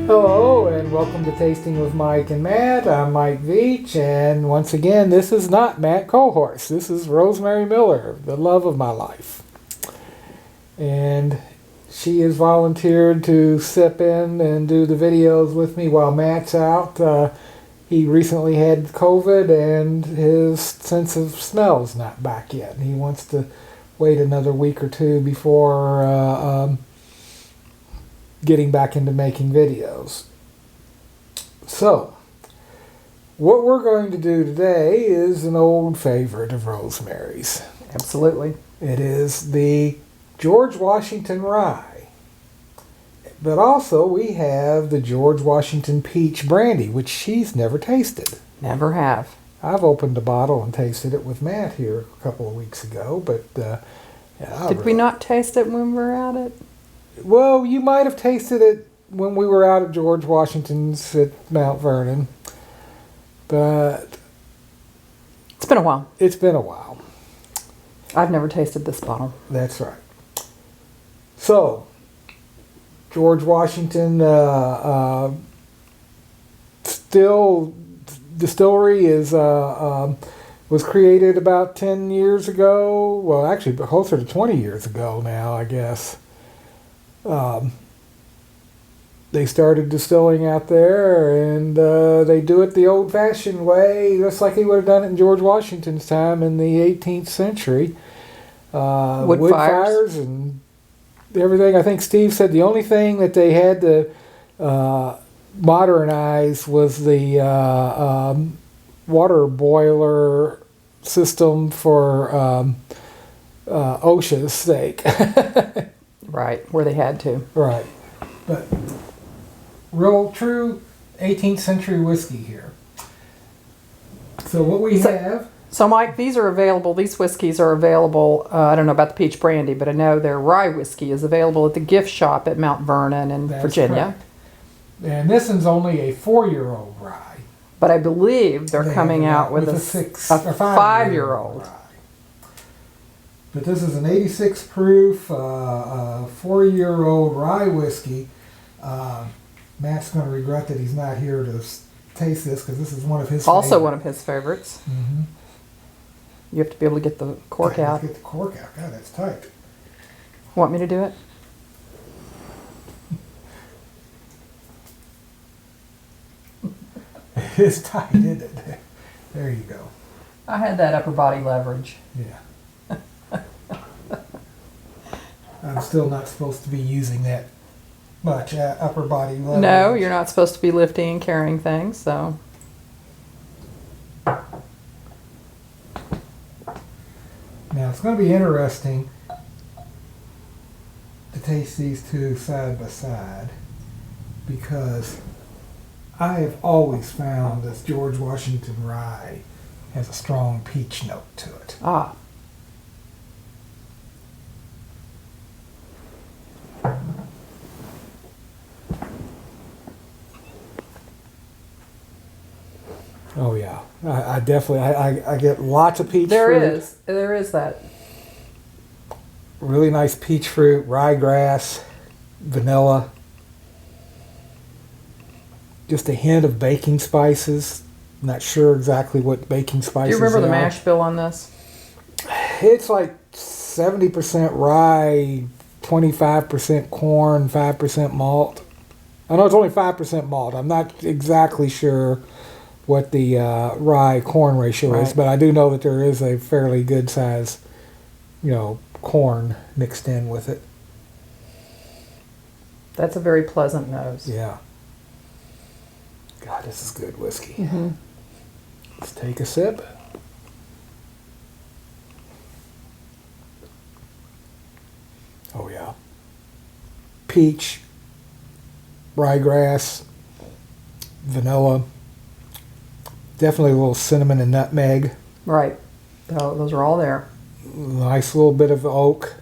Hello and welcome to Tasting with Mike and Matt. I'm Mike Veach, and once again, this is not Matt Cohorse. This is Rosemary Miller, the love of my life. And she has volunteered to step in and do the videos with me while Matt's out. He recently had COVID and his sense of smell's not back yet. He wants to wait another week or two before getting back into making videos. So, what we're going to do today is an old favorite of Rosemary's. Absolutely. It is the George Washington Rye. But also we have the George Washington Peach Brandy, which she's never tasted. Never have. I've opened a bottle and tasted it with Matt here a couple of weeks ago, but Did we not taste it when we were at it? Well, you might have tasted it when we were out at George Washington's at Mount Vernon, but It's been a while. it's been a while. I've never tasted this bottle. That's right. So, George Washington Distillery is was created about 10 years ago. Well, actually, closer to 20 years ago now, I guess. They started distilling out there, and they do it the old-fashioned way, just like he would have done it in George Washington's time in the 18th century. Wood fires and everything. I think Steve said the only thing that they had to modernize was the water boiler system for OSHA's sake. Right, where they had to. Right. But real true 18th century whiskey here. So what we have... So, Mike, these are available. These whiskeys are available. I don't know about the Peach Brandy, but I know their rye whiskey is available at the gift shop at Mount Vernon in Virginia. Correct. And this one's only a 4-year-old rye. But I believe they're coming out with a 5-year-old. Rye. But this is an 86 proof, 4-year-old rye whiskey. Matt's going to regret that he's not here to taste this because this is one of his Also one of his favorites. Mm-hmm. You have to be able to get the cork out. Get the cork out. God, that's tight. Want me to do it? It is tight, isn't it? There you go. I had that upper body leverage. Yeah. I'm still not supposed to be using that much upper body leverage. No, you're not supposed to be lifting and carrying things, so. Now, it's going to be interesting to taste these two side by side because I have always found this George Washington Rye has a strong peach note to it. Ah. Oh yeah, I definitely I get lots of peach There fruit. is that. Really nice peach fruit, ryegrass, vanilla. Just a hint of baking spices. Not sure exactly what baking spices Do you remember the are. mash bill on this? It's like 70% rye, 25% corn, 5% malt. I know it's only 5% malt. I'm not exactly sure what the rye corn ratio is, Right. but I do know that there is a fairly good size, corn mixed in with it. That's a very pleasant nose. Yeah. God, this is good whiskey. Mm-hmm. Let's take a sip. Oh yeah. Peach, ryegrass, vanilla, definitely a little cinnamon and nutmeg. Right. Those are all there. Nice little bit of oak.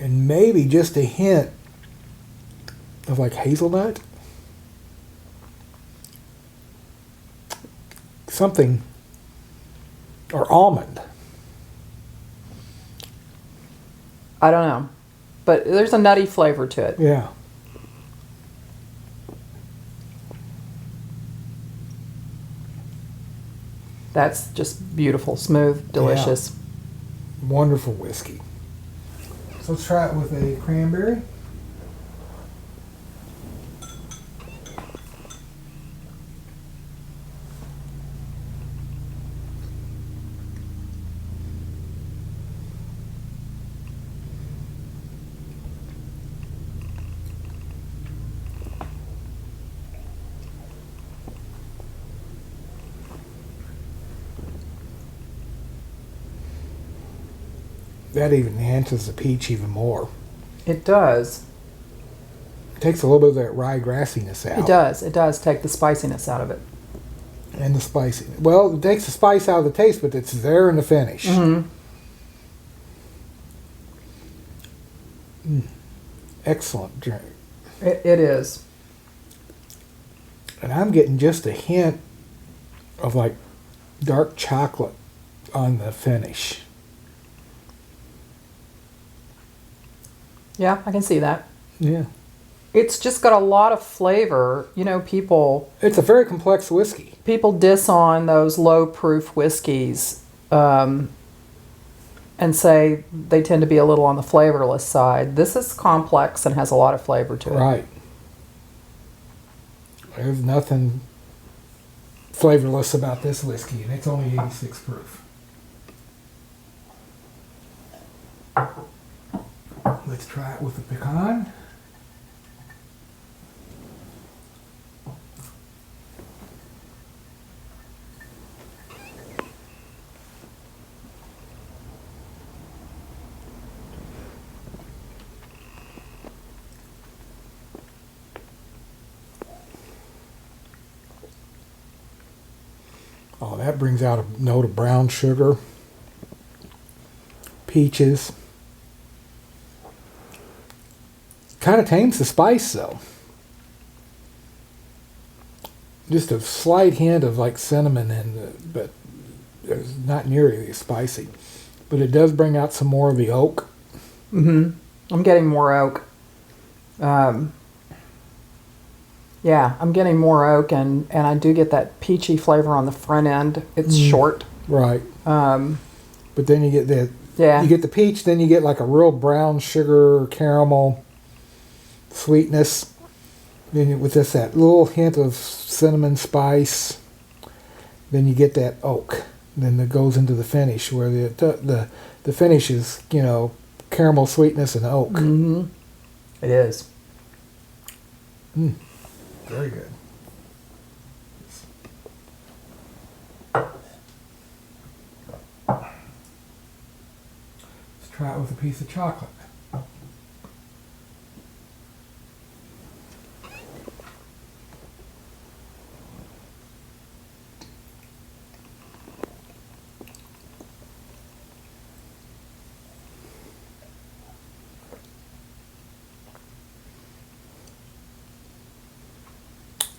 And maybe just a hint of like hazelnut. Something. Or almond. I don't know. But there's a nutty flavor to it. Yeah. That's just beautiful, smooth, delicious. Wonderful whiskey. So let's try it with a cranberry. That even enhances the peach even more. It does. It takes a little bit of that rye grassiness out. It does. It does take the spiciness out of it. And the spicy. Well, it takes the spice out of the taste, but it's there in the finish. Excellent drink. It is. And I'm getting just a hint of like dark chocolate on the finish. Yeah, I can see that. Yeah. It's just got a lot of flavor. You know, people It's a very complex whiskey. diss on those low proof whiskeys and say they tend to be a little on the flavorless side. This is complex and has a lot of flavor to it. Right. There's nothing flavorless about this whiskey, and it's only 86 proof. Let's try it with the pecan. Oh, that brings out a note of brown sugar, peaches. Kind of tames the spice, though. Just a slight hint of like cinnamon in it, but it's not nearly as spicy. But it does bring out some more of the oak. I'm getting more oak. Yeah, I'm getting more oak, and I do get that peachy flavor on the front end. It's short. Right. But then you get the Yeah. you get the peach, then you get like a real brown sugar caramel sweetness. Then with this that little hint of cinnamon spice. Then you get that oak. Then it goes into the finish where the finish is, you know, caramel sweetness and oak. It is. Very good. Let's try it with a piece of chocolate.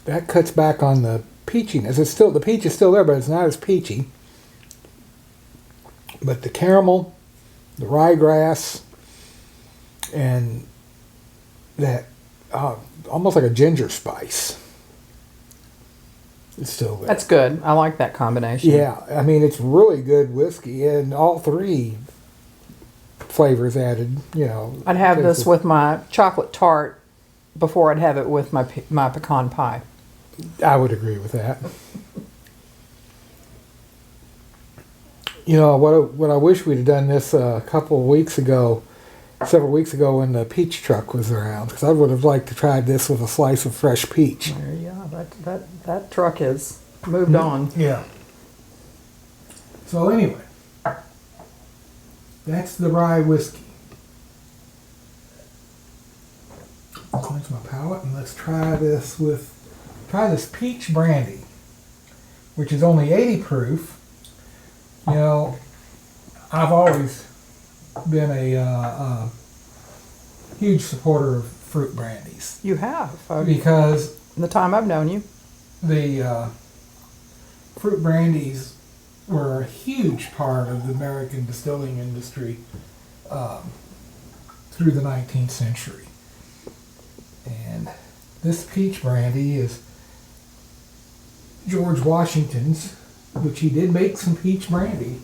That cuts back on the peachiness. It's still, the peach is still there, but it's not as peachy. But the caramel, the ryegrass, and that almost like a ginger spice is still there. That's good. I like that combination. Yeah, I mean, it's really good whiskey, and all three flavors added, you know. I'd have this with my chocolate tart before I'd have it with my pecan pie. I would agree with that. You know, what I wish we'd have done this a couple of weeks ago, several weeks ago when the peach truck was around, because I would have liked to try this with a slice of fresh peach. Yeah, that truck has moved on. Yeah. So anyway, that's the rye whiskey. Cleanse my palate, and let's try this peach brandy, which is only 80 proof. You know, I've always been a huge supporter of fruit brandies. You have. Because in the time I've known you. The fruit brandies were a huge part of the American distilling industry through the 19th century. And this peach brandy is George Washington's which he did make some peach brandy,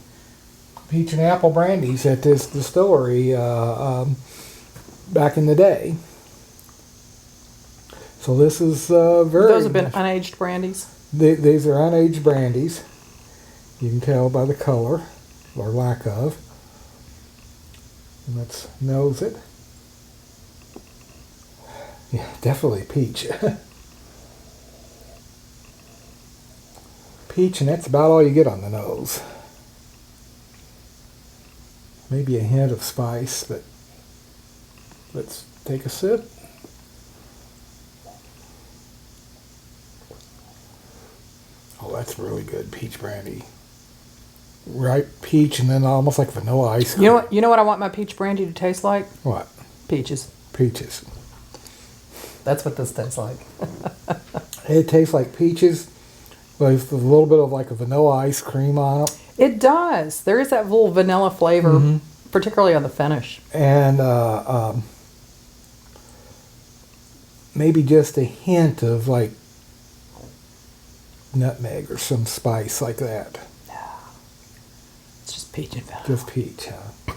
peach and apple brandies at this distillery back in the day. So this is very. Those have been unaged brandies. These are unaged brandies. You can tell by the color, or lack of. And let's nose it. Yeah, definitely peach. Peach, and that's about all you get on the nose. Maybe a hint of spice, but let's take a sip. Oh, that's really good peach brandy. Ripe peach, and then almost like vanilla ice cream. You know what I want my peach brandy to taste like? What? Peaches. Peaches. That's what this tastes like. It tastes like peaches with a little bit of like a vanilla ice cream on it. It does. There is that little vanilla flavor, particularly on the finish. And maybe just a hint of like nutmeg or some spice like that. It's just peach and vanilla. Just peach, huh?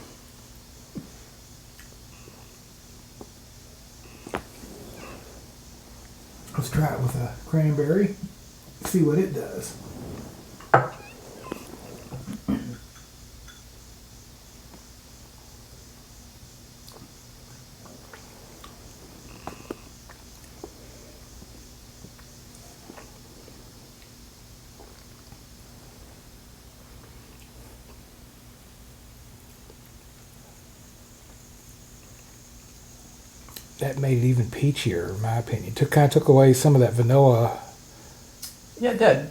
Let's try it with a cranberry. See what it does. That made it even peachier, in my opinion. Kind of took away some of that vanilla. Yeah, it did.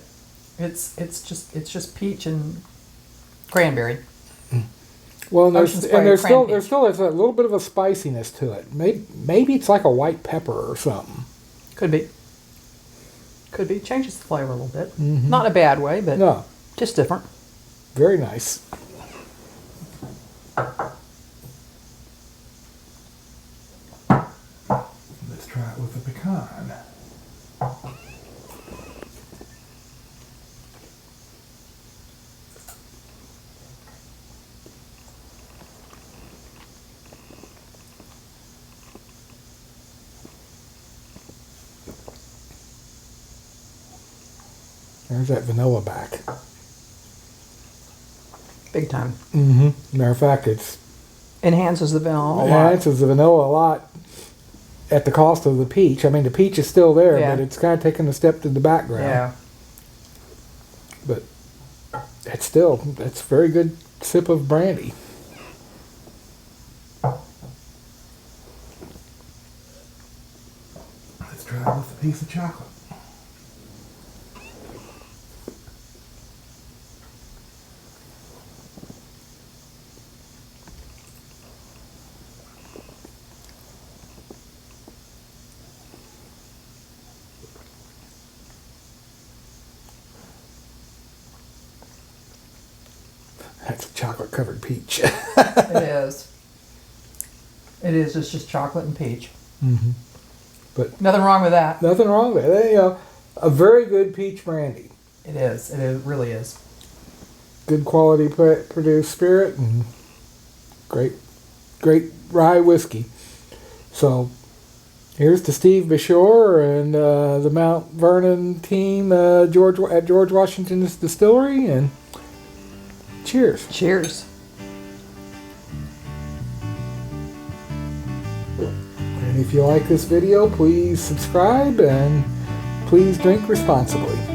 It's just peach and cranberry. Well, and there's still peach. a little bit of a spiciness to it. Maybe it's like a white pepper or something. Could be. Changes the flavor a little bit. Not in a bad way, but No, just different. very nice. Let's try it with a pecan. There's that vanilla back. Big time. Matter of fact, it's Enhances the vanilla a lot. enhances the vanilla a lot at the cost of the peach. I mean, the peach is still there, Yeah. but it's kind of taken a step to the background. Yeah. But that's a very good sip of brandy. Let's try it with a piece of chocolate. That's a chocolate-covered peach. It is. It's just chocolate and peach. But Nothing wrong with that. nothing wrong with it. You know, a very good peach brandy. It is. It really is. Good quality produced spirit and great rye whiskey. So here's to Steve Bashore and the Mount Vernon team at George Washington's Distillery, and cheers. Cheers. And if you like this video, please subscribe and please drink responsibly.